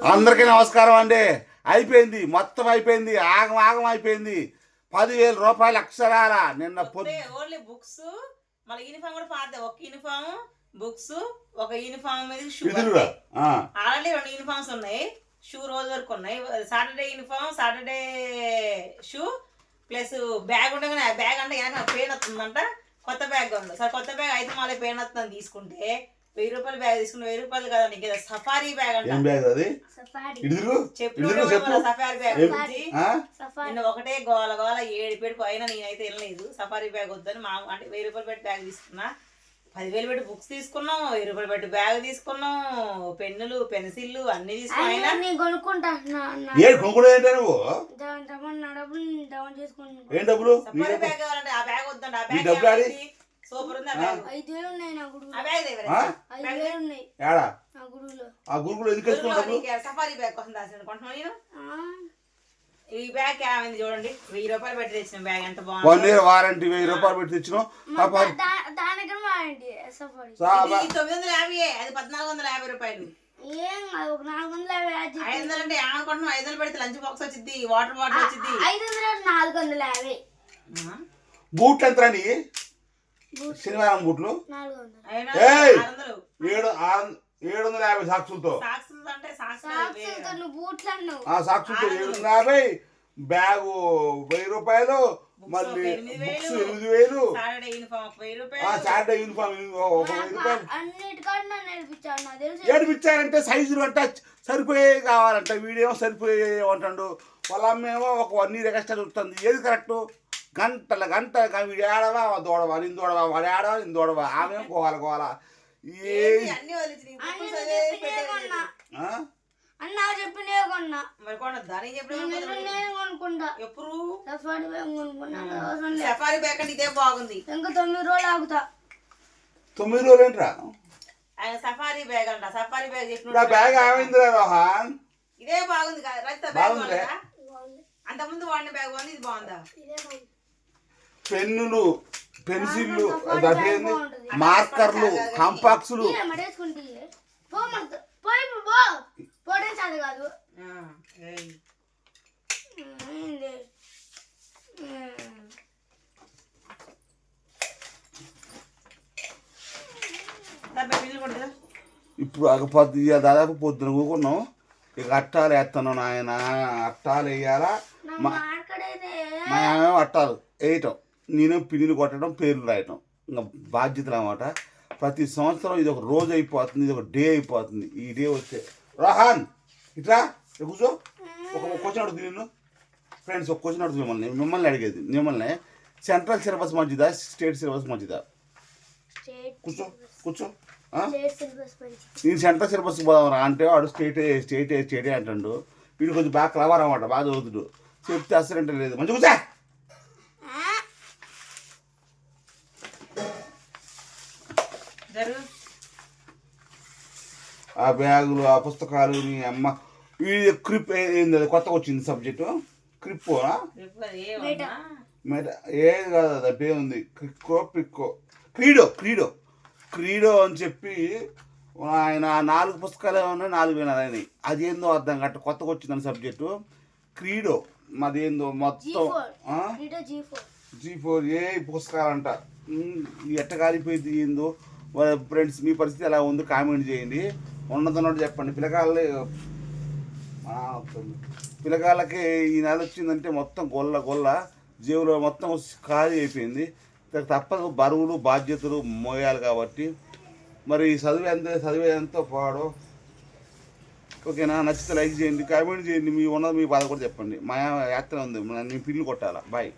అందరికీ నమస్కారం అండి. అయిపోయింది, మొత్తం అయిపోయింది, ఆగం ఆగం అయిపోయింది. 10,000 రూపాయలు అక్షరాల నిన్న ఓన్లీ బుక్స్, మళ్ళీ యూనిఫామ్ కూడా పాత. ఒక యూనిఫామ్, బుక్స్, ఒక యూనిఫామ్ మీద షూ. ఆల్రెడీ 2 యూనిఫామ్స్ ఉన్నాయి. షూ రోజు వరకు ఉన్నాయి. Saturday uniform, Saturday shoe plus bag ఉండగానే బ్యాగ్ అంటే పెయిన్ వస్తుందంట. కొత్త బ్యాగ్ ఉంది సార్. కొత్త బ్యాగ్ అయితే మళ్ళీ పెయిన్ వస్తుంది తీసుకుంటే. 1000 రూపాయల బ్యాగ్ తీసుకుని 1000 రూపాయలు కదా నీకు సఫారీ బ్యాగ్ అంటే చెప్పు. సఫారీ బ్యాగ్ నిన్న ఒకటే గోల గోల 7 పెడుకు అయినా నేనైతే వెళ్ళలేదు. సఫారీ బ్యాగ్ వద్దని మా అంటే 1000 రూపాయలు పెట్టి బ్యాగ్ తీసుకున్నా. 10,000 పెట్టి బుక్స్ తీసుకున్నాం, 1000 రూపాయలు పెట్టి బ్యాగ్ తీసుకున్నాం, పెన్నులు పెన్సిళ్ళు అన్ని తీసుకున్నా. సఫారీ బ్యాగ్ కావాలంటే ఆ బ్యాగ్ వద్దండి. ఆ బ్యాగ్ సూపర్ ఉంది. ఆ బ్యాగ్ సఫారీ బ్యాగ్ కోసం దాచిన కొంటున్నా నేను. ఈ బ్యాగ్ ఏమైంది చూడండి. 1000 రూపాయలు పెట్టి తెచ్చిన బ్యాగ్ ఎంత బాగుంది. వారంటీ 1000 రూపాయలు పెట్టి తెచ్చినాం. 950, అది 1450 రూపాయలు. 500 అంటే ఏమనుకుంటున్నాం? 500 పెడితే లంచ్ బాక్స్ వచ్చింది, వాటర్ బాటిల్ వచ్చింది. 450 బూట్లు ఎంత రండి? శనివారం బూట్లు 750 సాక్షులతో. సాక్షులతో 750, బ్యాగు 1000 రూపాయలు, మళ్ళీ బుక్స్ 8,000, సాటర్డే యూనిఫామ్ 1,000 రూపాయలు. ఏడిపించారంటే సైజులు అంటే సరిపోయే కావాలంట. వీడేమో సరిపోయే అంటాడు. వాళ్ళ అమ్మేమో ఒక 1 ఇయర్ ఎక్స్ట్రా చూస్తుంది. ఏది కరెక్ట్? గంటల వీడు ఏడవా దూడవా, నేను దూడవా, వాడు ఏడవా నేను దూడవా, ఆమె కోవాల బాగుంది. ఇంకా 9 రోజులు ఆగుతా. 9 రోజులు ఏంట్రా? ఆయన సఫారీ బ్యాగ్ అంట. సఫారీ బ్యాగ్ బ్యాగ్ ఏమైందిరా రోహన్? ఇదే బాగుంది కదా. అంత ముందు వాడిన బ్యాగ్ బాగుంది, ఇది బాగుందా? పెన్నులు, పెన్సిళ్ళు, మార్కర్లు, కాంపాక్స్లు ఇప్పుడు దాదాపు పొద్దున కూకున్నాం. ఇక అట్టాలు వేస్తాను నాయన. అట్టాలు వేయాలా, మా అట్టాలు వేయటం, నేను పిన్నులు కొట్టడం, పేర్లు రాయటం ఇంకా బాధ్యతలు అన్నమాట. ప్రతి సంవత్సరం ఇది ఒక రోజు అయిపోతుంది, ఇది ఒక డే అయిపోతుంది. ఈ డే వస్తే రోహన్ ఇట్లా కూర్చో. ఒక క్వశ్చన్ అడుగుతుంది నేను. ఫ్రెండ్స్, ఒక క్వశ్చన్ అడుగుతుంది మిమ్మల్ని అడిగేది. మిమ్మల్ని సెంట్రల్ సిలబస్ మంచిదా, స్టేట్ సిలబస్ మంచిదా? కూర్చో. నేను సెంట్రల్ సిలబస్ పోదామరా అంటే వాడు స్టేటే అంటాడు. వీడు కొంచెం బాగా క్లవర్ అన్నమాట, బాగా చదువుతుడు. చెప్తే అసలు అంటే లేదు. మంచి కూర్చో. ఆ బ్యాగులు, ఆ పుస్తకాలు, నీ అమ్మ. వీడి క్రిప్ ఏంది, కొత్తగా వచ్చింది సబ్జెక్టు. క్రిప్పో ఏది కాదు, అది పేరు ఉంది. పిక్కో క్రీడో అని చెప్పి ఆయన 4 పుస్తకాలు ఉన్నాయి, 4,000 అయినాయి. అదేందో అర్థం కట్ట కొత్తగా వచ్చిందని సబ్జెక్టు క్రీడో. మాదేందో మొత్తం G4 ఏ పుస్తకాలంట. ఎట్ట కాలిపోయింది ఏందో. ఫ్రెండ్స్, మీ పరిస్థితి ఎలా ఉందో కామెంట్ చేయండి. ఉన్నదన్నట్టు చెప్పండి. పిల్లకాళ్ళకి ఈ నెల వచ్చిందంటే మొత్తం గొల్ల జేబులో మొత్తం ఖాళీ అయిపోయింది. తప్పదు, బరువులు బాధ్యతలు మోయాలి కాబట్టి. మరి చదివేంతో పాడో. ఓకేనా? నచ్చితే లైక్ చేయండి, కామెంట్ చేయండి. మీ ఉన్నది మీ బాధ కూడా చెప్పండి. మా యాత్ర ఉంది, నేను పిల్లు కొట్టాలా. బాయ్.